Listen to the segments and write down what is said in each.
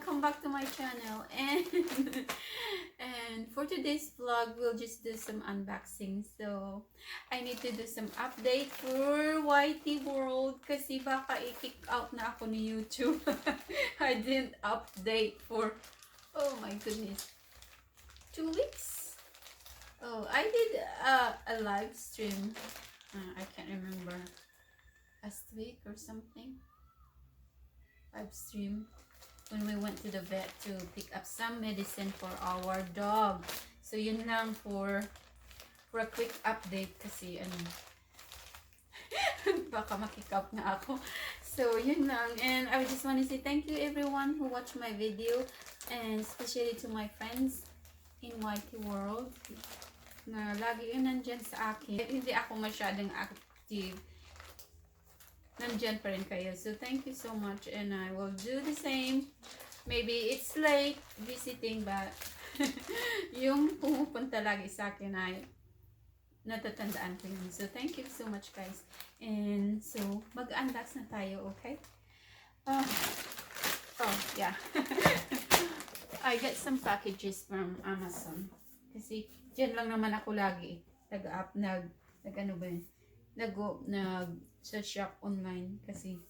welcome back to my channel. And and for today's vlog, we'll just do some unboxing. So I need to do some update for YT World kasi baka i-kick out na ako ni YouTube. I didn't update for, oh my goodness, 2 weeks. Oh, I did a live stream. I can't remember, last week or something. Live stream when we went to the vet to pick up some medicine for our dog. So yun lang for a quick update kasi ano baka makick up na ako. So yun lang, and I just want to say thank you everyone who watched my video, and especially to my friends in YT World na lagi yun nandyan sa akin. Hindi ako masyadong active, nandyan pa rin kayo. So thank you so much, and I will do the same. Maybe it's late visiting, but yung pumupunta lagi sa akin ay natatandaan ko yun. So thank you so much guys. And so mag-unbox na tayo, okay? Oh yeah. I got some packages from Amazon. Kasi dyan lang naman ako lagi. Nag-ano ba yun? Sa shop online kasi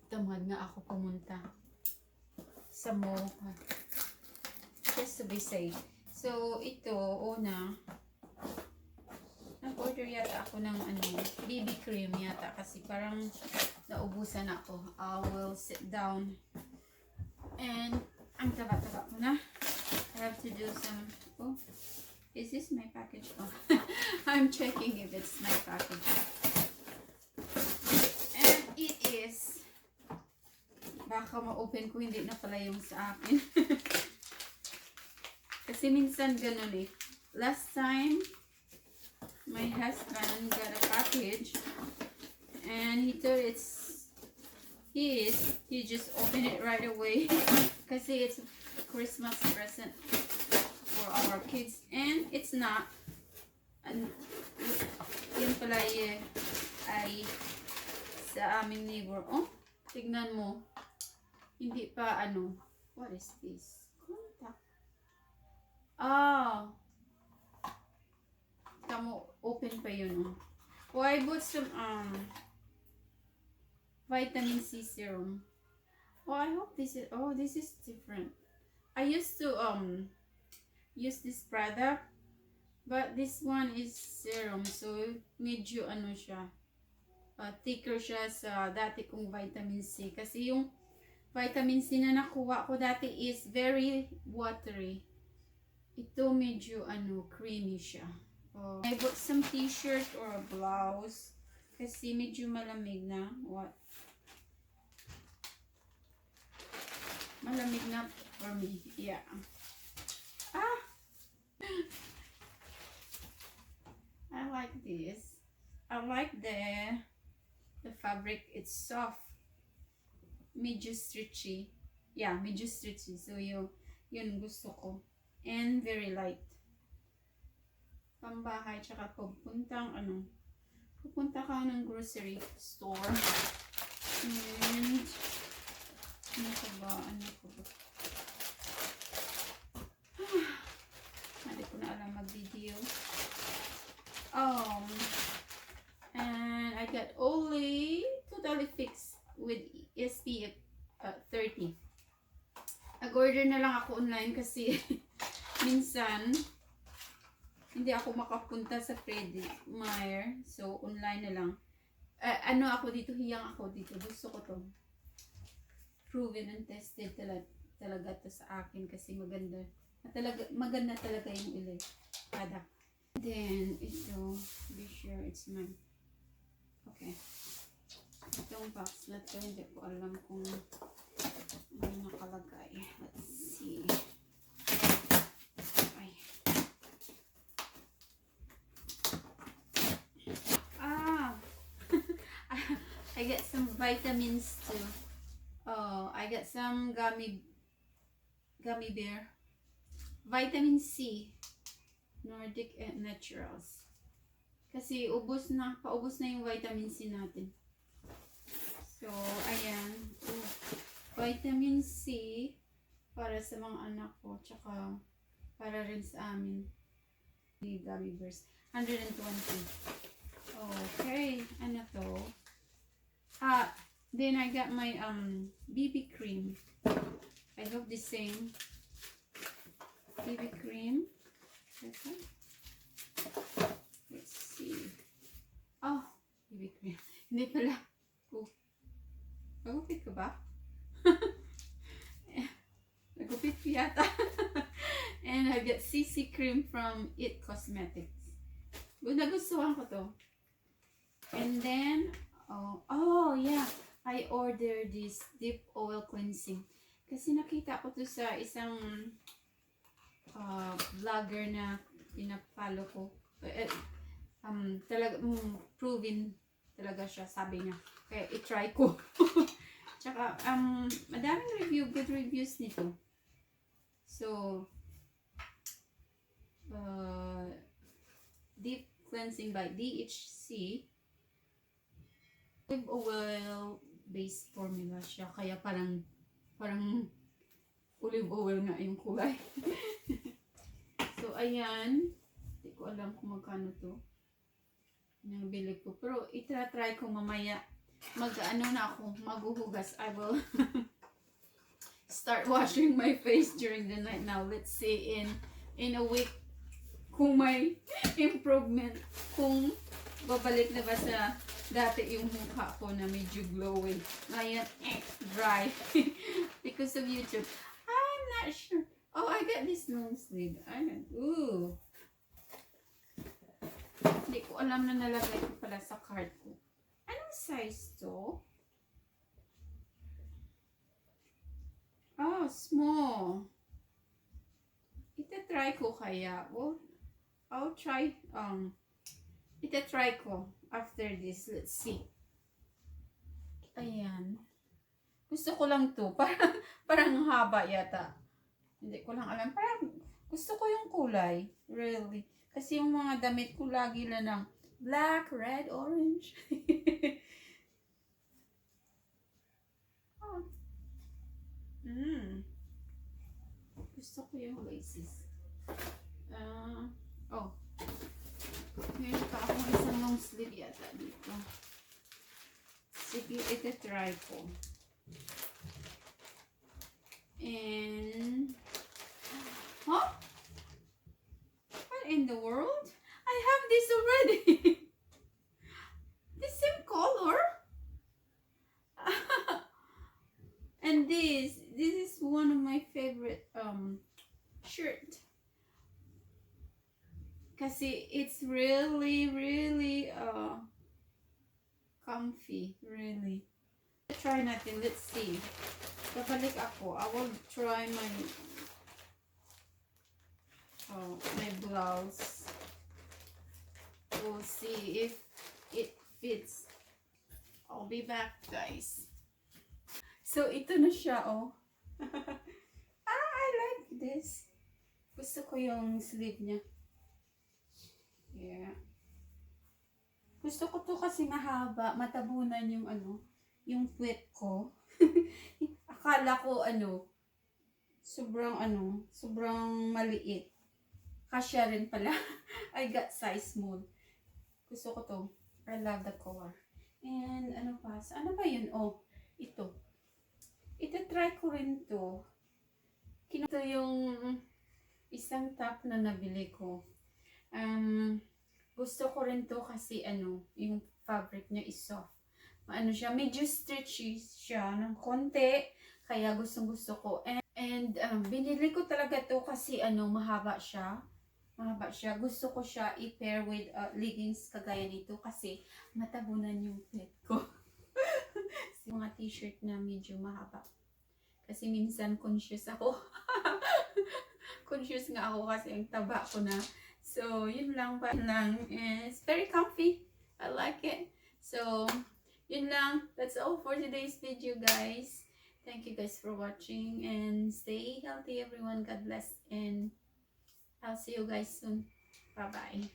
tamad na ako pumunta sa mall just to be safe. So ito, una nag-order yata ako ng BB cream yata kasi parang naubusan ako. I will sit down and ang taba-taba ko na. I have to do some, oh, is this my package? Oh, I'm checking if it's my package. And it is, baka ma-open ko, hindi na pala yung sa akin. Kasi minsan ganun eh. Last time, my husband got a package and he thought he just opened it right away kasi it's a Christmas present for our kids, and it's not. And yun pala ay sa aming neighbor. Oh, tignan mo. Hindi pa what is this? Contact. Oh. Tamo, open pa yun. Oh, I bought some vitamin C serum. Oh, I hope this is different. I used to use this product, but this one is serum, so medyo siya, thicker siya sa dati kong vitamin C. Kasi yung vitamin C na nakuha ko dati is very watery. Ito medyo creamy siya. Oh, I bought some t-shirt or a blouse kasi medyo malamig na. What? Malamig na for me. Yeah. I like this. I like the fabric. It's soft. Medyo stretchy. Yeah, medyo stretchy. So yun gusto ko. And very light. Pambahay, tsaka pupunta ka ng grocery store. And ano ko ba? Hindi ko na alam mag-video. And I got only totally fixed with SPF 30. Nag-order na lang ako online kasi minsan hindi ako makapunta sa Freddy Meyer, so online na lang. Ako dito, hiyang ako dito. Gusto ko to. Proven and tested talaga to sa akin kasi maganda talaga yung product. Then ito, be sure it's mine. Okay. Itong box na to, hindi ko alam kung ano nakalagay. Let's see. I got some vitamins too. Oh, I got some gummy bear. Vitamin C. Nordic Naturals. Kasi paubos na yung vitamin C natin. So, ayan. Vitamin C para sa mga anak ko, tsaka para rin sa amin. Ni gummy bears. 120. Okay, ano to? Then I got my BB cream. I hope the same. BB cream. Okay. Let's see. Oh, BB cream. Hindi pala. Oh. Nagupit ka ba? Nagupit ko yata. And I got CC cream from It Cosmetics. Nagustuhan ko to. And then, oh yeah, I ordered this deep oil cleansing. Kasi nakita ko to sa isang vlogger na pinapalo ko. Talaga, proven talaga siya, sabi niya. Kaya i-try ko. Tsaka, madaming review, good reviews nito. So, deep cleansing by DHC. Olive oil based formula siya. Kaya parang olive oil nga yung kulay. So, ayan. Hindi ko alam kung magkano to. Yung bili ko. Pero, itra-try ko mamaya. Mag-ano na ako. Maghuhugas. I will start washing my face during the night. Now, let's see in a week kung may improvement. Kung babalik na ba sa dati yung mukha ko na medyo glowing. Ngayon, dry. Because of YouTube. I'm not sure. Oh, I got this long sleeve. Ooh. Hindi ko alam na nalagay ko pala sa card ko. Anong size to? Oh, small. Ita-try ko kaya. Well, I'll try. Ita-try ko after this. Let's see. Ayan. Gusto ko lang to. Parang haba yata. Hindi ko lang alam. Parang gusto ko yung kulay. Really. Kasi yung mga damit ko lagi lang ng black, red, orange. Oh. Gusto ko yung laces. Oh. Meron pa akong isang long sleeve yata dito. Sige, ita-try ko. And huh? What in the world? I have this already. The same color. And this is one of my favorite shirt. Kasi it's really comfy, really. Try natin, let's see. Babalik ako. I will try my blouse. We'll see if it fits. I'll be back, guys. So, ito na siya, oh. I like this. Gusto ko yung sleeve niya. Yeah. Gusto ko to kasi mahaba, matabunan yung yung puwet ko. Akala ko sobrang maliit. Kasya rin pala. I got size small. Gusto ko to. I love the color. And ano ba yun? Oh, ito. Ita-try ko rin to. Ito yung isang top na nabili ko. Gusto ko rin to kasi yung fabric niya is soft. Siya, medyo stretchy siya ng konti. Kaya gusto ko. And binili ko talaga to kasi mahaba siya. Gusto ko siya i-pair with leggings kagaya nito kasi matabunan yung pet ko. Mga t-shirt na medyo mahaba. Kasi minsan conscious ako. Conscious nga ako kasi ang taba ko na. So, yun lang ba lang. It's very comfy. I like it. So, yun lang. That's all for today's video, guys. Thank you guys for watching and stay healthy, everyone. God bless and I'll see you guys soon. Bye-bye.